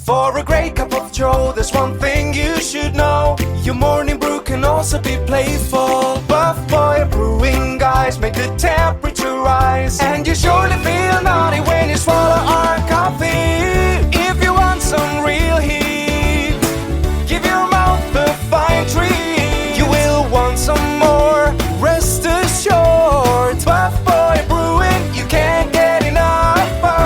For a great cup of joe, there's one thing you should know. Your morning brew can also be playful. Buff Boy Brewing guys make the temperature rise, and you surely feel naughty when you swallow our coffee. If you want some real heat, give your mouth a fine treat. You will want some more, rest assured. Buff Boy Brewing, you can't get enough of.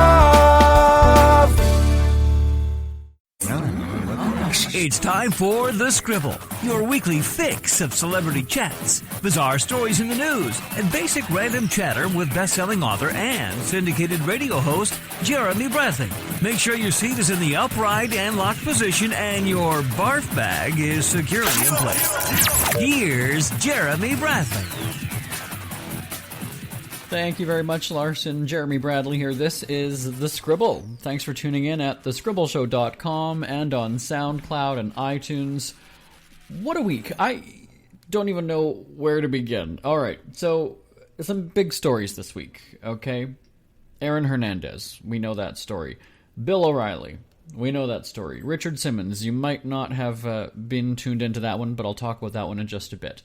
It's time for The Scribble, your weekly fix of celebrity chats, bizarre stories in the news, and basic random chatter with best-selling author and syndicated radio host Jeremy Bradley. Make sure your seat is in the upright and locked position and your barf bag is securely in place. Here's Jeremy Bradley. Thank you very much, Larson. Jeremy Bradley here. This is The Scribble. Thanks for tuning in at thescribbleshow.com and on SoundCloud and iTunes. What a week. I don't even know where to begin. All right, so some big stories this week, okay? Aaron Hernandez, we know that story. Bill O'Reilly, we know that story. Richard Simmons, you might not have been tuned into that one, but I'll talk about that one in just a bit.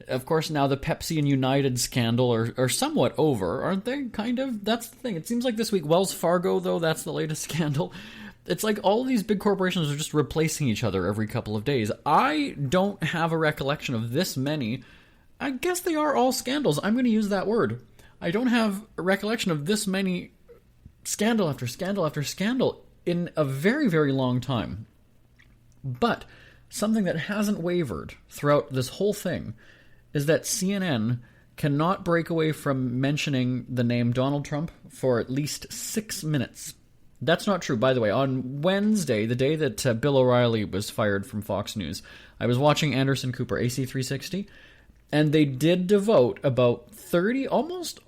Of course, now the Pepsi and United scandal are somewhat over, aren't they? Kind of. That's the thing. It seems like this week, Wells Fargo, though, that's the latest scandal. It's like all of these big corporations are just replacing each other every couple of days. I don't have a recollection of this many. I guess they are all scandals. I'm going to use that word. I don't have a recollection of this many scandal after scandal after scandal in a very, very long time. But something that hasn't wavered throughout this whole thing is that CNN cannot break away from mentioning the name Donald Trump for at least 6 minutes. That's not true, by the way. On Wednesday, the day that Bill O'Reilly was fired from Fox News, I was watching Anderson Cooper, AC360, and they did devote about 30, almost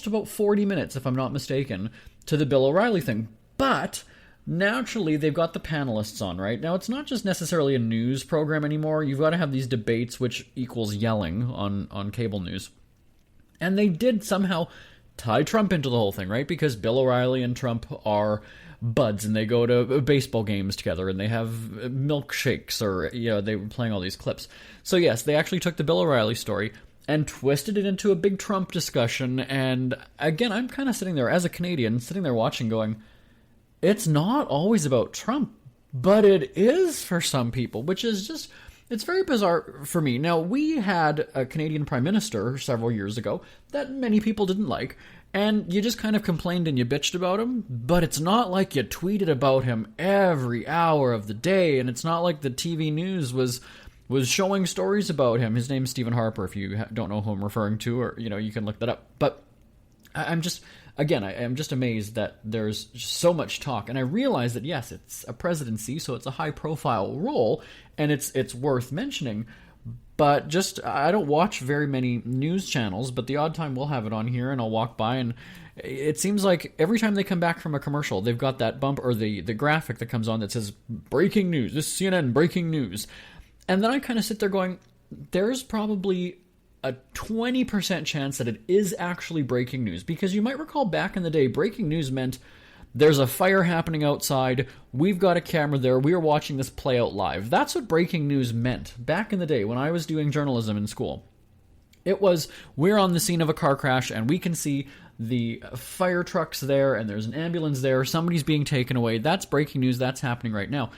about 40 minutes, if I'm not mistaken, to the Bill O'Reilly thing. But naturally, they've got the panelists on, right? Now, it's not just necessarily a news program anymore. You've got to have these debates, which equals yelling on cable news. And they did somehow tie Trump into the whole thing, right? Because Bill O'Reilly and Trump are buds, and they go to baseball games together, and they have milkshakes, or, they were playing all these clips. So yes, they actually took the Bill O'Reilly story and twisted it into a big Trump discussion. And again, I'm kind of sitting there as a Canadian, sitting there watching going, it's not always about Trump, but it is for some people, which is just, it's very bizarre for me. Now, we had a Canadian Prime Minister several years ago that many people didn't like, and you just kind of complained and you bitched about him, but it's not like you tweeted about him every hour of the day, and it's not like the TV news was showing stories about him. His name's Stephen Harper, if you don't know who I'm referring to, or, you can look that up. But I'm just... Again, I am just amazed that there's so much talk, and I realize that, yes, it's a presidency, so it's a high-profile role, and it's worth mentioning, but just, I don't watch very many news channels, but the odd time we'll have it on here, and I'll walk by, and it seems like every time they come back from a commercial, they've got that bump, or the graphic that comes on that says, breaking news, this is CNN, breaking news, and then I kind of sit there going, there's probably a 20% chance that it is actually breaking news. Because you might recall back in the day, breaking news meant there's a fire happening outside, we've got a camera there, we are watching this play out live. That's what breaking news meant back in the day when I was doing journalism in school. It was, we're on the scene of a car crash and we can see the fire trucks there and there's an ambulance there, somebody's being taken away. That's breaking news, that's happening right now.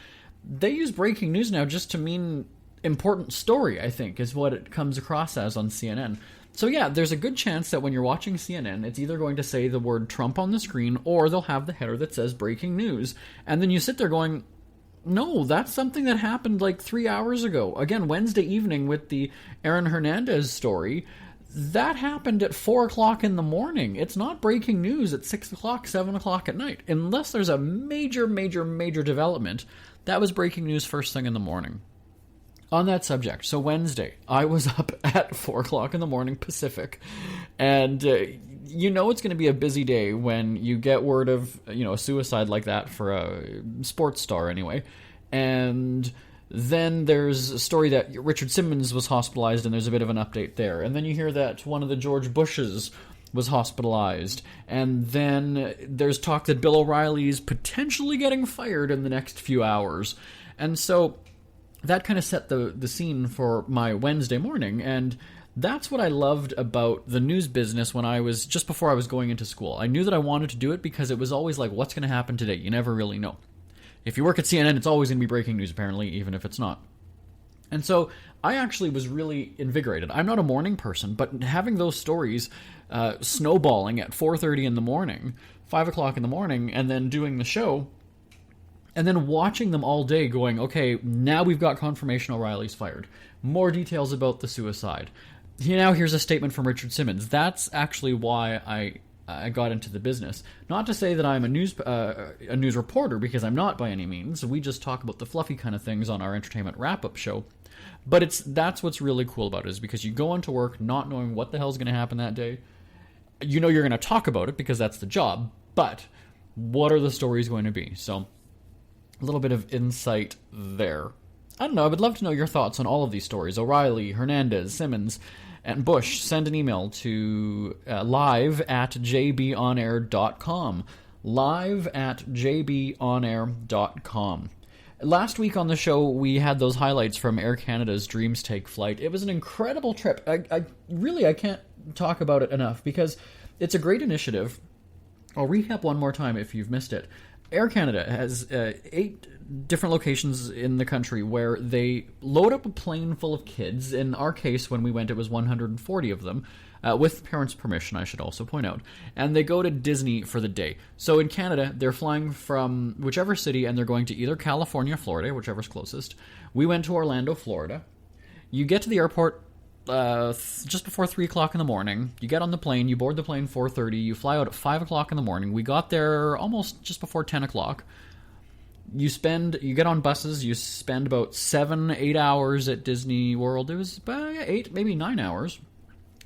They use breaking news now just to mean important story, I think, is what it comes across as on CNN. So yeah, there's a good chance that when you're watching CNN, it's either going to say the word Trump on the screen, or they'll have the header that says breaking news. And then you sit there going, no, that's something that happened like 3 hours ago. Again, Wednesday evening with the Aaron Hernandez story, that happened at 4 o'clock in the morning. It's not breaking news at 6 o'clock, 7 o'clock at night. Unless there's a major development, that was breaking news first thing in the morning. On that subject, so Wednesday, I was up at 4 o'clock in the morning Pacific, and it's going to be a busy day when you get word of, a suicide like that for a sports star anyway, and then there's a story that Richard Simmons was hospitalized, and there's a bit of an update there, and then you hear that one of the George Bush's was hospitalized. And then there's talk that Bill O'Reilly's potentially getting fired in the next few hours. And so that kind of set the scene for my Wednesday morning. And that's what I loved about the news business just before I was going into school. I knew that I wanted to do it because it was always like, what's going to happen today? You never really know. If you work at CNN, it's always going to be breaking news, apparently, even if it's not. And so I actually was really invigorated. I'm not a morning person, but having those stories snowballing at 4:30 in the morning, 5 o'clock in the morning, and then doing the show, and then watching them all day going, okay, now we've got confirmation O'Reilly's fired. More details about the suicide. Now here's a statement from Richard Simmons. That's actually why I got into the business. Not to say that I'm a news reporter, because I'm not by any means. We just talk about the fluffy kind of things on our entertainment wrap-up show. But that's what's really cool about it, is because you go into work not knowing what the hell's going to happen that day. You know you're going to talk about it because that's the job, but what are the stories going to be? So a little bit of insight there. I don't know, I would love to know your thoughts on all of these stories. O'Reilly, Hernandez, Simmons, and Bush. Send an email to live@jbonair.com. live@jbonair.com. Last week on the show, we had those highlights from Air Canada's Dreams Take Flight. It was an incredible trip. I can't talk about it enough because it's a great initiative. I'll recap one more time if you've missed it. Air Canada has 8 different locations in the country where they load up a plane full of kids. In our case, when we went, it was 140 of them, with parents' permission, I should also point out. And they go to Disney for the day. So in Canada, they're flying from whichever city, and they're going to either California or Florida, whichever's closest. We went to Orlando, Florida. You get to the airport just before 3 o'clock in the morning. You get on the plane, you board the plane 4:30, you fly out at 5 o'clock in the morning. We got there almost just before 10 o'clock. You get on buses, you spend about 7-8 hours at Disney World. It was about 8, maybe 9 hours.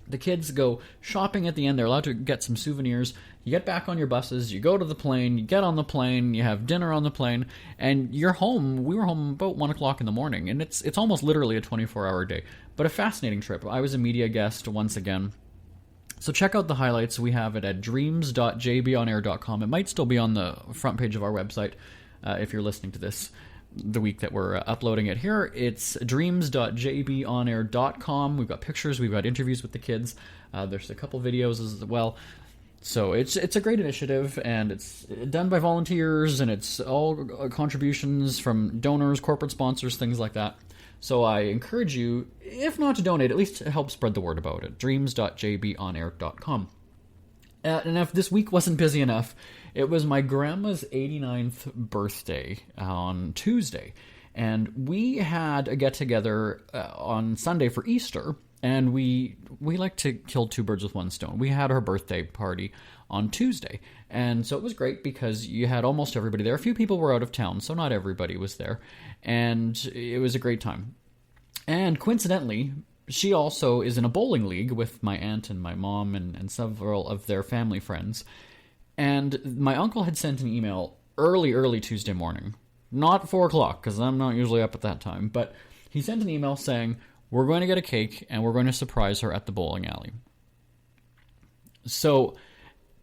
The kids go shopping at the end. They're allowed to get some souvenirs. You get back on your buses, you go to the plane, you get on the plane, you have dinner on the plane, and you're home. We were home about 1 o'clock in the morning, and it's almost literally a 24-hour day. But a fascinating trip. I was a media guest once again. So check out the highlights. We have it at dreams.jbonair.com. It might still be on the front page of our website if you're listening to this the week that we're uploading it here. It's dreams.jbonair.com. We've got pictures, we've got interviews with the kids. There's a couple videos as well. So it's a great initiative, and it's done by volunteers, and it's all contributions from donors, corporate sponsors, things like that. So I encourage you, if not to donate, at least to help spread the word about it. dreams.jbonair.com. And if this week wasn't busy enough, it was my grandma's 89th birthday on Tuesday. And we had a get-together on Sunday for Easter, and we like to kill 2 birds with one stone. We had her birthday party on Tuesday, and so it was great because you had almost everybody there. A few people were out of town, so not everybody was there, and it was a great time. And coincidentally, she also is in a bowling league with my aunt and my mom and several of their family friends. And my uncle had sent an email early Tuesday morning. Not 4 o'clock, because I'm not usually up at that time. But he sent an email saying, we're going to get a cake and we're going to surprise her at the bowling alley. So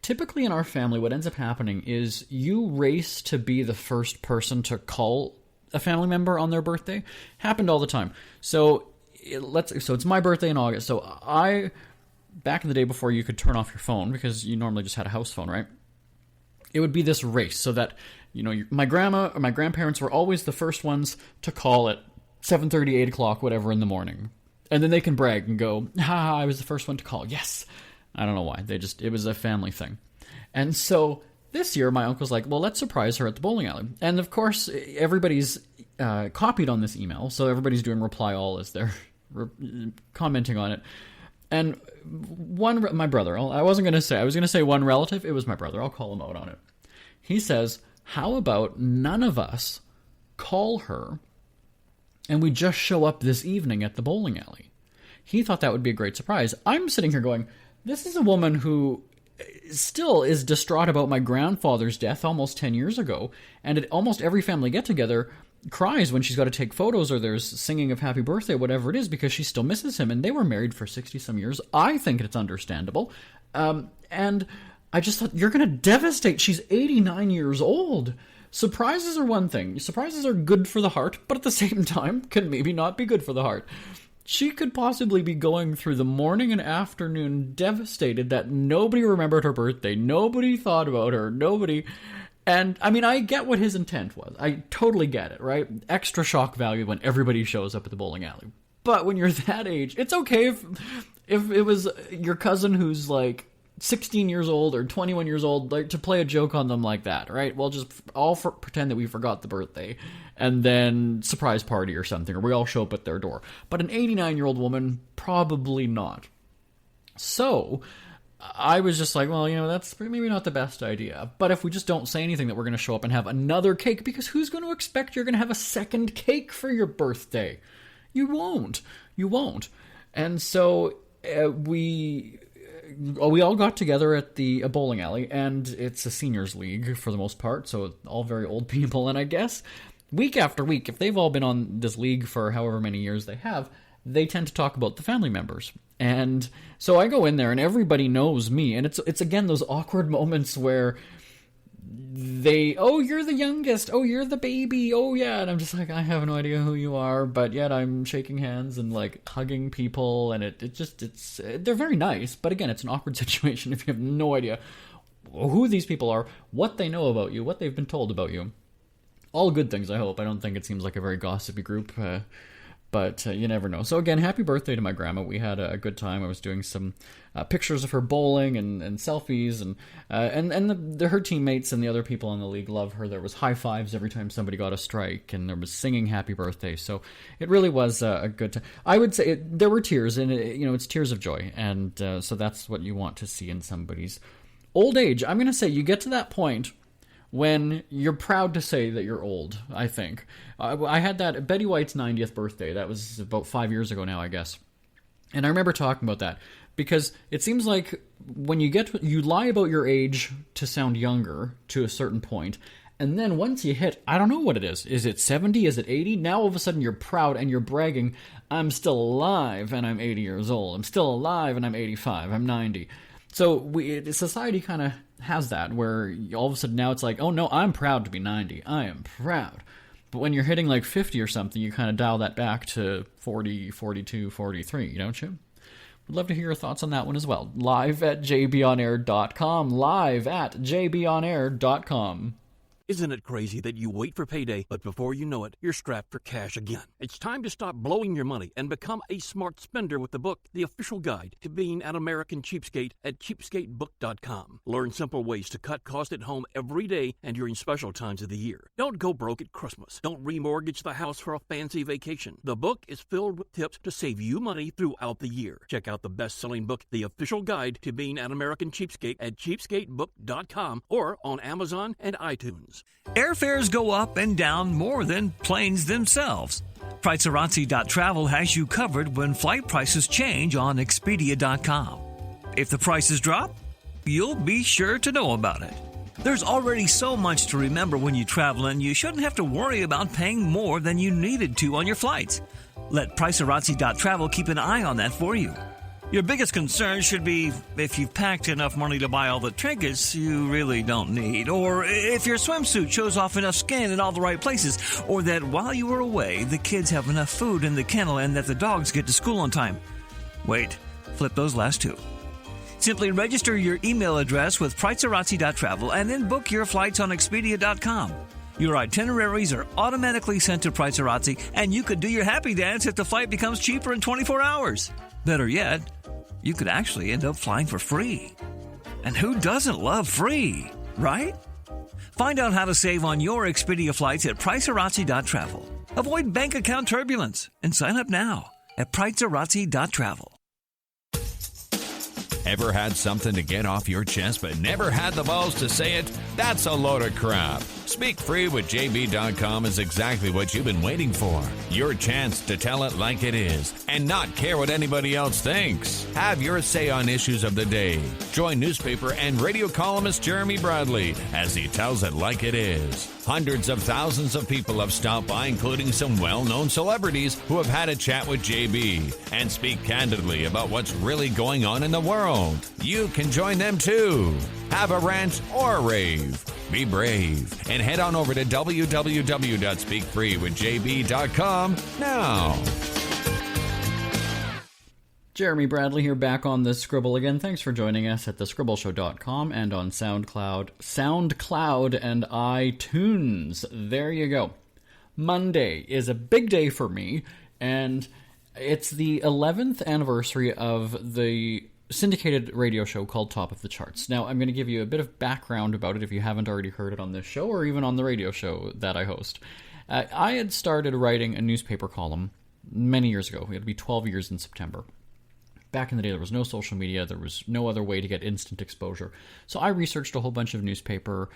typically in our family, what ends up happening is you race to be the first person to call a family member on their birthday. Happened all the time. So it's my birthday in August. So back in the day before you could turn off your phone, because you normally just had a house phone, right? It would be this race so that, my grandma or my grandparents were always the first ones to call at 7:30, 8 o'clock, whatever in the morning. And then they can brag and go, I was the first one to call. Yes. I don't know why. It was a family thing. And so this year, my uncle's like, well, let's surprise her at the bowling alley. And of course, everybody's copied on this email. So everybody's doing reply all as they're commenting on it. And my brother, I was going to say one relative. It was my brother. I'll call him out on it. He says, how about none of us call her and we just show up this evening at the bowling alley? He thought that would be a great surprise. I'm sitting here going, this is a woman who still is distraught about my grandfather's death almost 10 years ago. And at almost every family get-together, cries when she's got to take photos or there's singing of happy birthday, whatever it is, because she still misses him. And they were married for 60-some years. I think it's understandable. And I just thought, you're going to devastate. She's 89 years old. Surprises are one thing. Surprises are good for the heart, but at the same time can maybe not be good for the heart. She could possibly be going through the morning and afternoon devastated that nobody remembered her birthday, nobody thought about her, nobody... And, I mean, I get what his intent was. I totally get it, right? Extra shock value when everybody shows up at the bowling alley. But when you're that age, it's okay if it was your cousin who's, like, 16 years old or 21 years old, like, to play a joke on them like that, right? We'll just all pretend that we forgot the birthday and then surprise party or something, or we all show up at their door. But an 89-year-old woman, probably not. So I was just like, well, that's maybe not the best idea. But if we just don't say anything that we're going to show up and have another cake, because who's going to expect you're going to have a second cake for your birthday? You won't. And so we all got together at the bowling alley, and it's a seniors league for the most part, so all very old people. And I guess week after week, if they've all been on this league for however many years they have, they tend to talk about the family members. And so I go in there and everybody knows me. And it's again, those awkward moments where you're the youngest. Oh, you're the baby. Oh, yeah. And I'm just like, I have no idea who you are. But yet I'm shaking hands and like hugging people. And they're very nice. But again, it's an awkward situation if you have no idea who these people are, what they know about you, what they've been told about you. All good things, I hope. I don't think it seems like a very gossipy group. But you never know. So again, happy birthday to my grandma. We had a good time. I was doing some pictures of her bowling and selfies, and her teammates and the other people in the league love her. There was high fives every time somebody got a strike, and there was singing happy birthday. So it really was a good time. I would say there were tears, and it's tears of joy, and so that's what you want to see in somebody's old age. I'm going to say you get to that point when you're proud to say that you're old, I think. I had that Betty White's 90th birthday. That was about 5 years ago now, I guess. And I remember talking about that because it seems like when you lie about your age to sound younger to a certain point, and then once you hit, I don't know what it is. Is it 70? Is it 80? Now all of a sudden you're proud and you're bragging, I'm still alive and I'm 80 years old. I'm still alive and I'm 85. I'm 90. So society kind of has that where all of a sudden now it's like, oh no, I'm proud to be 90. I am proud. But when you're hitting like 50 or something, you kind of dial that back to 40, 42, 43, don't you? Would love to hear your thoughts on that one as well. Live at jbonair.com. Live at jbonair.com. Isn't it crazy that you wait for payday, but before you know it, you're strapped for cash again? It's time to stop blowing your money and become a smart spender with the book, The Official Guide to Being an American Cheapskate at cheapskatebook.com. Learn simple ways to cut costs at home every day and during special times of the year. Don't go broke at Christmas. Don't remortgage the house for a fancy vacation. The book is filled with tips to save you money throughout the year. Check out the best-selling book, The Official Guide to Being an American Cheapskate at cheapskatebook.com or on Amazon and iTunes. Airfares go up and down more than planes themselves. Pricearazzi.travel has you covered when flight prices change on Expedia.com. If the prices drop, you'll be sure to know about it. There's already so much to remember when you travel, and you shouldn't have to worry about paying more than you needed to on your flights. Let Pricearazzi.travel keep an eye on that for you. Your biggest concern should be if you've packed enough money to buy all the trinkets you really don't need, or if your swimsuit shows off enough skin in all the right places, or that while you were away, the kids have enough food in the kennel and that the dogs get to school on time. Wait, flip those last two. Simply register your email address with Pricearazzi.travel and then book your flights on Expedia.com. Your itineraries are automatically sent to Pricearazzi, and you could do your happy dance if the flight becomes cheaper in 24 hours. Better yet, you could actually end up flying for free. And who doesn't love free, right? Find out how to save on your Expedia flights at Pricearazzi.travel. Avoid bank account turbulence and sign up now at Pricearazzi.travel. Ever had something to get off your chest but never had the balls to say it? That's a load of crap. Speak Free with JB.com is exactly what you've been waiting for. Your chance to tell it like it is and not care what anybody else thinks. Have your say on issues of the day. Join newspaper and radio columnist Jeremy Bradley as he tells it like it is. Hundreds of thousands of people have stopped by, including some well-known celebrities who have had a chat with JB and speak candidly about what's really going on in the world. You can join them too. Have a rant or a rave. Be brave and head on over to www.speakfreewithjb.com now. Jeremy Bradley here, back on the Scribble again. Thanks for joining us at thescribbleshow.com and on SoundCloud and iTunes. There you go. Monday is a big day for me, and it's the 11th anniversary of the syndicated radio show called Top of the Charts. Now, I'm going to give you a bit of background about it if you haven't already heard it on this show or even on the radio show that I host. I had started writing a newspaper column many years ago. It'll be 12 years in September. Back in the day, there was no social media. There was no other way to get instant exposure. So I researched a whole bunch of newspaper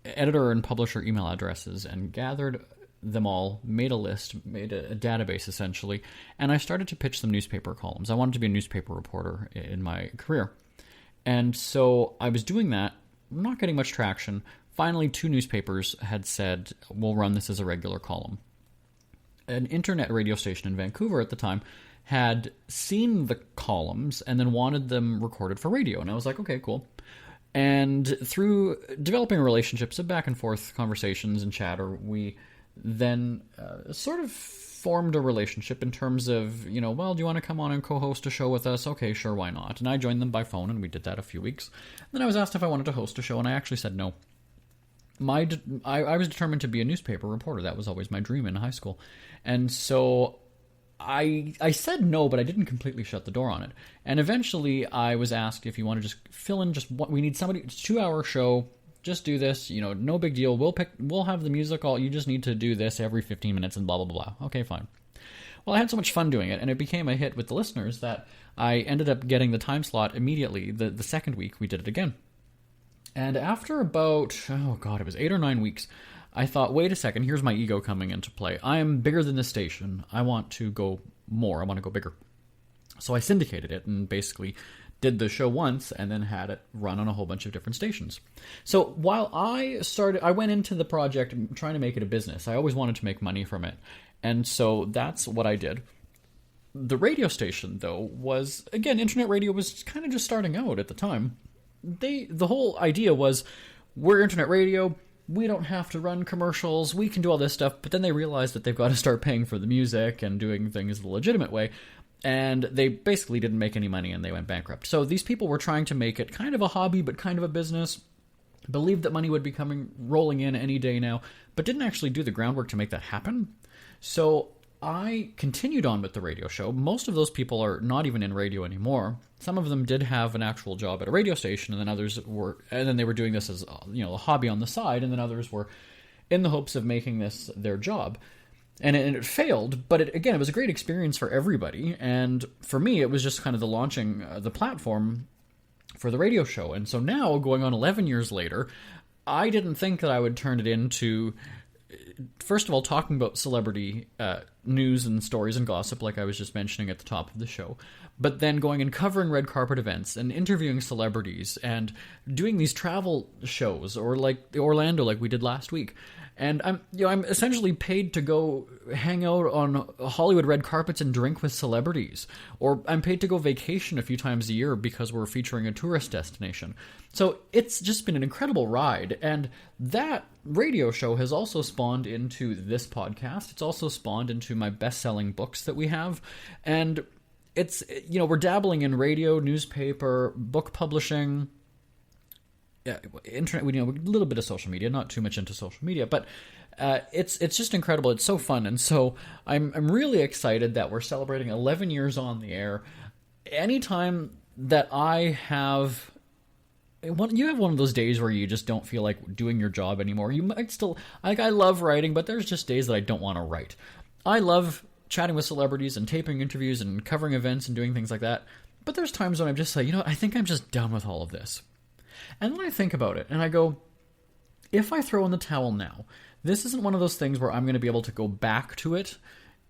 editor and publisher email addresses and gathered them all, made a list, made a database essentially, and I started to pitch some newspaper columns. I wanted to be a newspaper reporter in my career. And so I was doing that, not getting much traction. Finally, 2 newspapers had said, we'll run this as a regular column. An internet radio station in Vancouver at the time had seen the columns and then wanted them recorded for radio. And I was like, okay, cool. And through developing relationships of back and forth conversations and chatter, we then sort of formed a relationship in terms of, well, do you want to come on and co-host a show with us? Okay, sure, why not? And I joined them by phone, and we did that a few weeks. Then I was asked if I wanted to host a show, and I actually said no. I was determined to be a newspaper reporter. That was always my dream in high school. And so I said no, but I didn't completely shut the door on it. And eventually I was asked if you want to just fill in we need somebody, it's a 2-hour show, just do this, no big deal. We'll have the music all, you just need to do this every 15 minutes and blah, blah, blah. Okay, fine. Well, I had so much fun doing it, and it became a hit with the listeners that I ended up getting the time slot immediately. The second week we did it again. And after about, it was 8 or 9 weeks, I thought, wait a second, here's my ego coming into play. I am bigger than this station. I want to go more. I want to go bigger. So I syndicated it and basically did the show once and then had it run on a whole bunch of different stations. So while I went into the project trying to make it a business. I always wanted to make money from it. And so that's what I did. The radio station, though, was, again, internet radio was kind of just starting out at the time. The whole idea was, we're internet radio, we don't have to run commercials, we can do all this stuff, but then they realized that they've got to start paying for the music and doing things the legitimate way, and they basically didn't make any money and they went bankrupt. So these people were trying to make it kind of a hobby, but kind of a business, believed that money would be rolling in any day now, but didn't actually do the groundwork to make that happen. So I continued on with the radio show. Most of those people are not even in radio anymore. Some of them did have an actual job at a radio station, and then they were doing this as a hobby on the side, and then others were in the hopes of making this their job. And it failed, but it was a great experience for everybody. And for me, it was just kind of the launching the platform for the radio show. And so now, going on 11 years later, I didn't think that I would turn it into, first of all, talking about celebrity news and stories and gossip, like I was just mentioning at the top of the show, but then going and covering red carpet events and interviewing celebrities and doing these travel shows, or like the Orlando, like we did last week. And I'm essentially paid to go hang out on Hollywood red carpets and drink with celebrities, or I'm paid to go vacation a few times a year because we're featuring a tourist destination. So it's just been an incredible ride, and that radio show has also spawned into this podcast. It's also spawned into my best-selling books that we have, and it's, we're dabbling in radio, newspaper, book publishing, internet, a little bit of social media, not too much into social media, but it's just incredible. It's so fun, and so I'm really excited that we're celebrating 11 years on the air. Anytime that I have, you have one of those days where you just don't feel like doing your job anymore. You might still, I love writing, but there's just days that I don't want to write. I love chatting with celebrities and taping interviews and covering events and doing things like that, but there's times when I'm just like, I think I'm just done with all of this. And then I think about it, and I go, if I throw in the towel now, this isn't one of those things where I'm going to be able to go back to it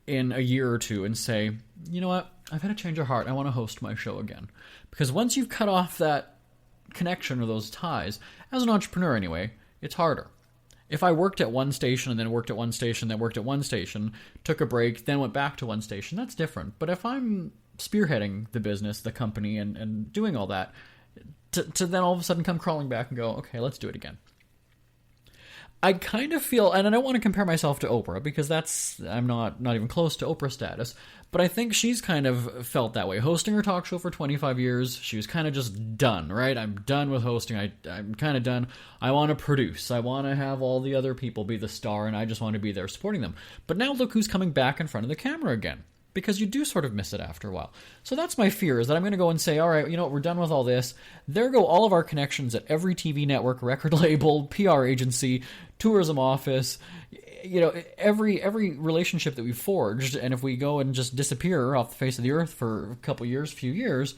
in a year or two and say, you know what, I've had a change of heart, I want to host my show again. Because once you've cut off that connection or those ties, as an entrepreneur anyway, it's harder. If I worked at one station and then worked at one station, then worked at one station, took a break, then went back to one station, that's different. But if I'm spearheading the business, the company, and doing all that, to then all of a sudden come crawling back and go, okay, let's do it again. I kind of feel, and I don't want to compare myself to Oprah, because I'm not even close to Oprah status, but I think she's kind of felt that way. Hosting her talk show for 25 years, she was kind of just done, right? I'm done with hosting. I'm kind of done. I want to produce. I want to have all the other people be the star, and I just want to be there supporting them. But now look who's coming back in front of the camera again, because you do sort of miss it after a while. So that's my fear, is that I'm going to go and say, all right, you know what, we're done with all this. There go all of our connections at every TV network, record label, PR agency, tourism office, you know, every relationship that we've forged. And if we go and just disappear off the face of the earth for a couple years, few years,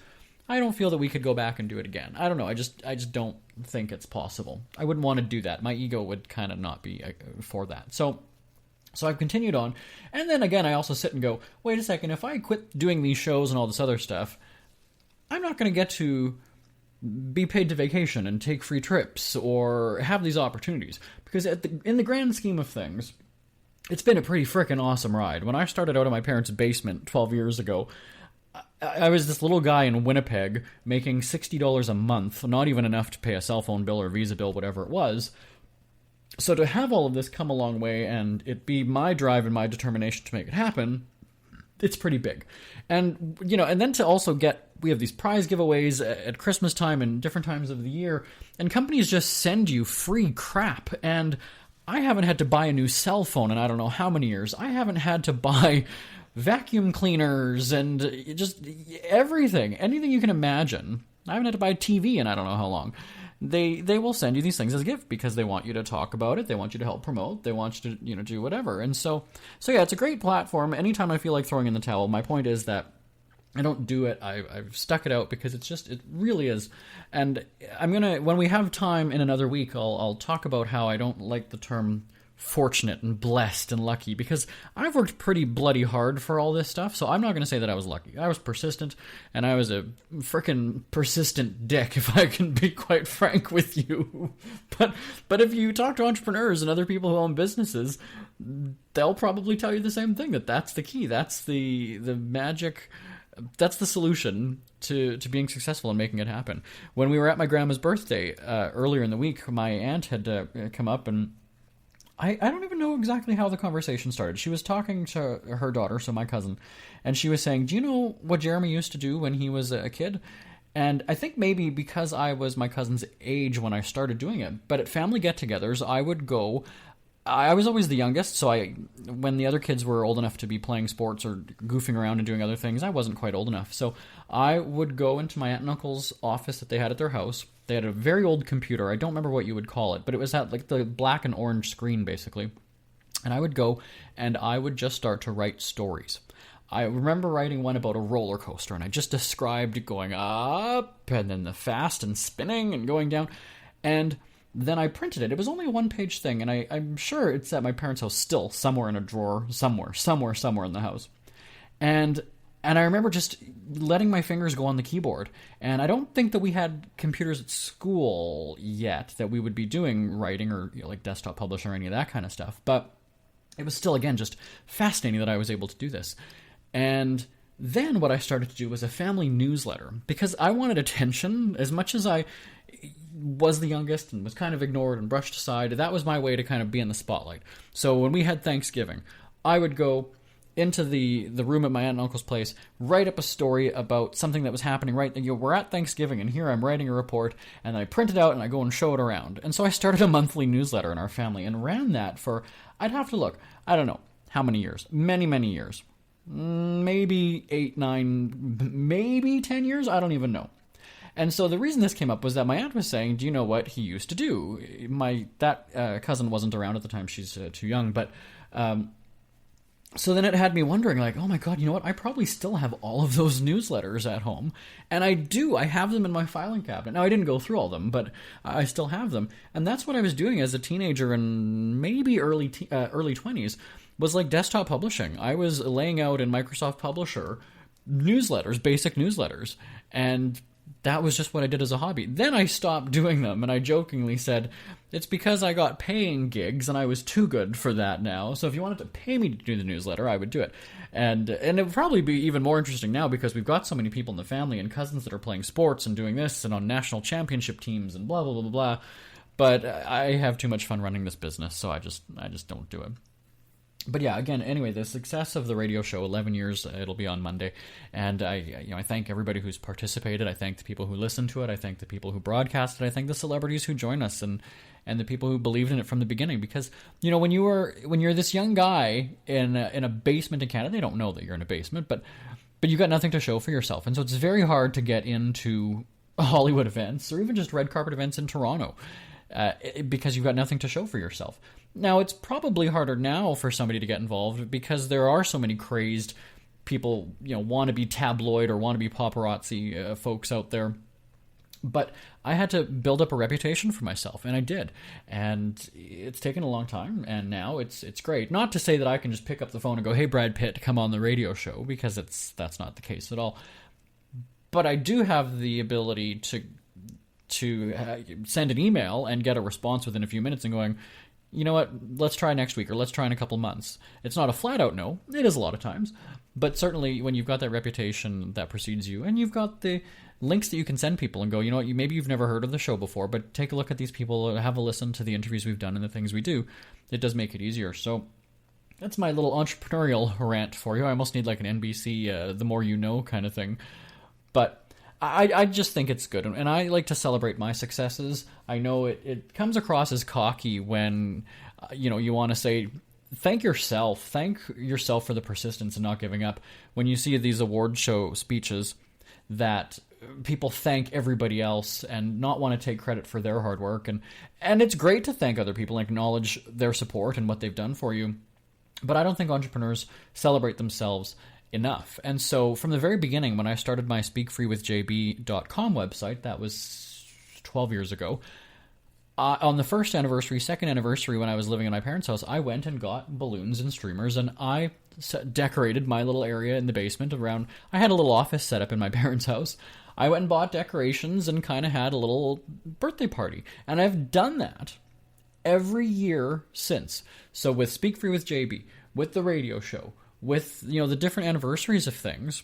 I don't feel that we could go back and do it again. I don't know. I just don't think it's possible. I wouldn't want to do that. My ego would kind of not be for that. So I've continued on, and then again I also sit and go, wait a second, if I quit doing these shows and all this other stuff, I'm not going to get to be paid to vacation and take free trips or have these opportunities, because in the grand scheme of things, it's been a pretty frickin' awesome ride. When I started out in my parents' basement 12 years ago, I was this little guy in Winnipeg making $60 a month, not even enough to pay a cell phone bill or Visa bill, whatever it was. So to have all of this come a long way and it be my drive and my determination to make it happen, it's pretty big. And, you know, and then to also we have these prize giveaways at Christmas time and different times of the year, and companies just send you free crap. And I haven't had to buy a new cell phone in I don't know how many years. I haven't had to buy vacuum cleaners and just everything, anything you can imagine. I haven't had to buy a TV in I don't know how long. They will send you these things as a gift because they want you to talk about it. They want you to help promote. They want you to, you know, do whatever. And so yeah, it's a great platform. Anytime I feel like throwing in the towel, my point is that I don't do it. I've stuck it out because it really is. And when we have time in another week, I'll talk about how I don't like the term fortunate and blessed and lucky, because I've worked pretty bloody hard for all this stuff, so I'm not going to say that I was lucky. I was persistent, and I was a frickin' persistent dick, if I can be quite frank with you. But if you talk to entrepreneurs and other people who own businesses, they'll probably tell you the same thing, that's the key, that's the magic, that's the solution to being successful and making it happen. When we were at my grandma's birthday earlier in the week, my aunt had come up, and I don't even know exactly how the conversation started. She was talking to her daughter, so my cousin, and she was saying, do you know what Jeremy used to do when he was a kid? And I think maybe because I was my cousin's age when I started doing it, but at family get-togethers, I would go. I was always the youngest, so when the other kids were old enough to be playing sports or goofing around and doing other things, I wasn't quite old enough. So I would go into my aunt and uncle's office that they had at their house. They had a very old computer. I don't remember what you would call it, but it was at like the black and orange screen, basically. And I would go and I would just start to write stories. I remember writing one about a roller coaster, and I just described going up and then the fast and spinning and going down. And then I printed it. It was only a one-page thing, and I'm sure it's at my parents' house still, somewhere in a drawer, somewhere in the house. And I remember just letting my fingers go on the keyboard. And I don't think that we had computers at school yet that we would be doing writing or, you know, like desktop publishing or any of that kind of stuff. But it was still, again, just fascinating that I was able to do this. And then what I started to do was a family newsletter, because I wanted attention. As much as I was the youngest and was kind of ignored and brushed aside, that was my way to kind of be in the spotlight. So when we had Thanksgiving, I would go into the room at my aunt and uncle's place, write up a story about something that was happening right. You know, we're at Thanksgiving, and here I'm writing a report, and I print it out, and I go and show it around. And so I started a monthly newsletter in our family, and ran that for, I'd have to look, I don't know how many years, many years, maybe 8, 9, maybe 10 years, I don't even know. And so the reason this came up was that my aunt was saying, do you know what he used to do? That cousin wasn't around at the time, she's too young, but so then it had me wondering, like, oh my god, you know what? I probably still have all of those newsletters at home. And I do. I have them in my filing cabinet. Now, I didn't go through all of them, but I still have them. And that's what I was doing as a teenager and maybe early 20s, was like desktop publishing. I was laying out in Microsoft Publisher newsletters, basic newsletters. And that was just what I did as a hobby. Then I stopped doing them, and I jokingly said, it's because I got paying gigs, and I was too good for that now. So if you wanted to pay me to do the newsletter, I would do it. And it would probably be even more interesting now because we've got so many people in the family and cousins that are playing sports and doing this and on national championship teams and blah, blah, blah, blah, blah. But I have too much fun running this business, so I just don't do it. But yeah, again, anyway, the success of the radio show, 11 years, it'll be on Monday, and I thank everybody who's participated. I thank the people who listen to it. I thank the people who broadcast it. I thank the celebrities who join us and the people who believed in it from the beginning. Because when you're this young guy in a basement in Canada, they don't know that you're in a basement, but you've got nothing to show for yourself, and so it's very hard to get into Hollywood events or even just red carpet events in Toronto. Because you've got nothing to show for yourself. Now, it's probably harder now for somebody to get involved because there are so many crazed people, wannabe tabloid or wannabe paparazzi folks out there. But I had to build up a reputation for myself, and I did. And it's taken a long time, and now it's great. Not to say that I can just pick up the phone and go, hey, Brad Pitt, come on the radio show, because that's not the case at all. But I do have the ability to send an email and get a response within a few minutes and going, you know what, let's try next week or let's try in a couple months. It's not a flat-out no. It is a lot of times. But certainly when you've got that reputation that precedes you and you've got the links that you can send people and go, you know what, maybe you've never heard of the show before, but take a look at these people, have a listen to the interviews we've done and the things we do. It does make it easier. So that's my little entrepreneurial rant for you. I almost need like an NBC, the more you know kind of thing. But I just think it's good, and I like to celebrate my successes. I know it comes across as cocky when, you want to say, thank yourself for the persistence and not giving up. When you see these award show speeches that people thank everybody else and not want to take credit for their hard work, and it's great to thank other people and acknowledge their support and what they've done for you, but I don't think entrepreneurs celebrate themselves enough. And so from the very beginning, when I started my speakfreewithjb.com website, that was 12 years ago, on the first anniversary, second anniversary, when I was living in my parents' house, I went and got balloons and streamers, and I decorated my little area in the basement around. I had a little office set up in my parents' house. I went and bought decorations and kind of had a little birthday party. And I've done that every year since. So with Speak Free with JB, with the radio show, with the different anniversaries of things,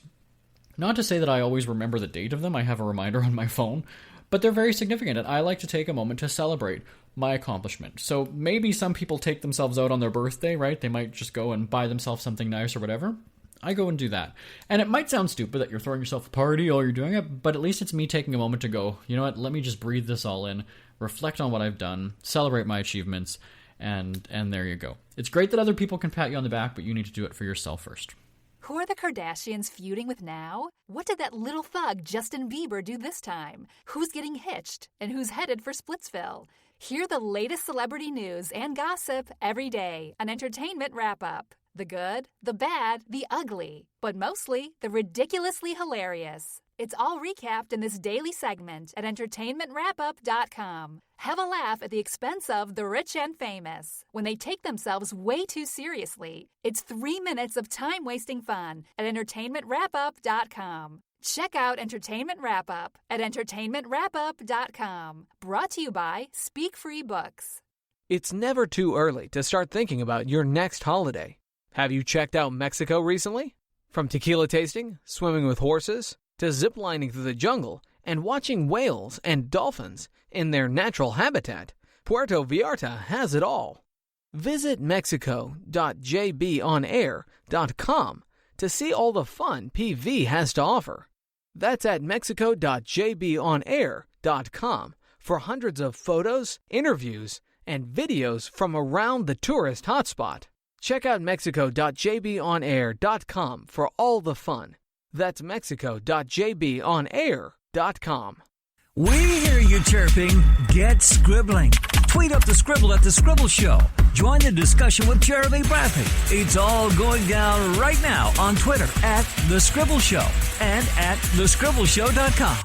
not to say that I always remember the date of them, I have a reminder on my phone, but they're very significant, and I like to take a moment to celebrate my accomplishment. So maybe some people take themselves out on their birthday, right? They might just go and buy themselves something nice or whatever. I go and do that. And it might sound stupid that you're throwing yourself a party while you're doing it, but at least it's me taking a moment to go, you know what, let me just breathe this all in, reflect on what I've done, celebrate my achievements, and there you go. It's great that other people can pat you on the back, but you need to do it for yourself first. Who are the Kardashians feuding with now? What did that little thug Justin Bieber do this time? Who's getting hitched? And who's headed for Splitsville? Hear the latest celebrity news and gossip every day on Entertainment Wrap-Up. The good, the bad, the ugly, but mostly the ridiculously hilarious. It's all recapped in this daily segment at entertainmentwrapup.com. Have a laugh at the expense of the rich and famous when they take themselves way too seriously. It's 3 minutes of time-wasting fun at entertainmentwrapup.com. Check out Entertainment Wrap-Up at entertainmentwrapup.com. Brought to you by Speak Free Books. It's never too early to start thinking about your next holiday. Have you checked out Mexico recently? From tequila tasting, swimming with horses, to ziplining through the jungle and watching whales and dolphins in their natural habitat, Puerto Vallarta has it all. Visit mexico.jbonair.com to see all the fun PV has to offer. That's at mexico.jbonair.com for hundreds of photos, interviews, and videos from around the tourist hotspot. Check out mexico.jbonair.com for all the fun. That's mexico.jbonair.com. We hear you chirping. Get scribbling. Tweet up the Scribble at The Scribble Show. Join the discussion with Jeremy Bradley. It's all going down right now on Twitter at The Scribble Show and at thescribbleshow.com.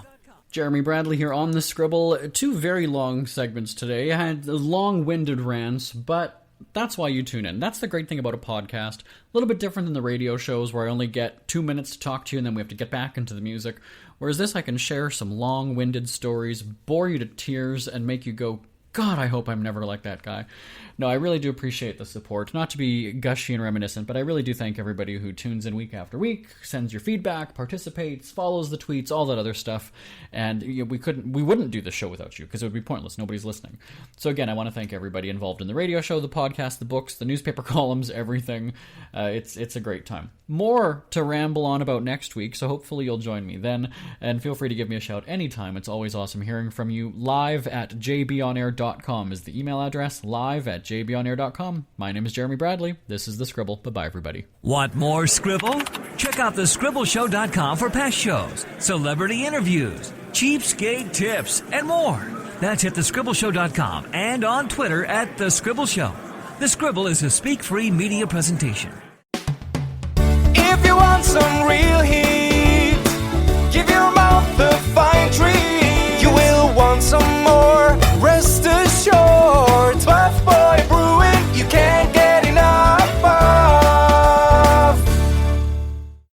Jeremy Bradley here on The Scribble. 2 very long segments today. I had long-winded rants, but That's why you tune in. That's the great thing about a podcast. A little bit different than the radio shows where I only get 2 minutes to talk to you and then we have to get back into the music. Whereas this, I can share some long-winded stories, bore you to tears, and make you go, God, I hope I'm never like that guy. No, I really do appreciate the support. Not to be gushy and reminiscent, but I really do thank everybody who tunes in week after week, sends your feedback, participates, follows the tweets, all that other stuff. And we wouldn't do the show without you because it would be pointless. Nobody's listening. So again, I want to thank everybody involved in the radio show, the podcast, the books, the newspaper columns, everything. It's a great time. More to ramble on about next week, so hopefully you'll join me then. And feel free to give me a shout anytime. It's always awesome hearing from you. live@jbonair.com is the email address. live@jbonair.com. My name is Jeremy Bradley. This is The Scribble. Bye-bye, everybody. Want more Scribble? Check out thescribbleshow.com for past shows, celebrity interviews, cheapskate tips, and more. That's at thescribbleshow.com and on Twitter at The Scribble Show. The Scribble is a speak-free media presentation. If you want some real heat,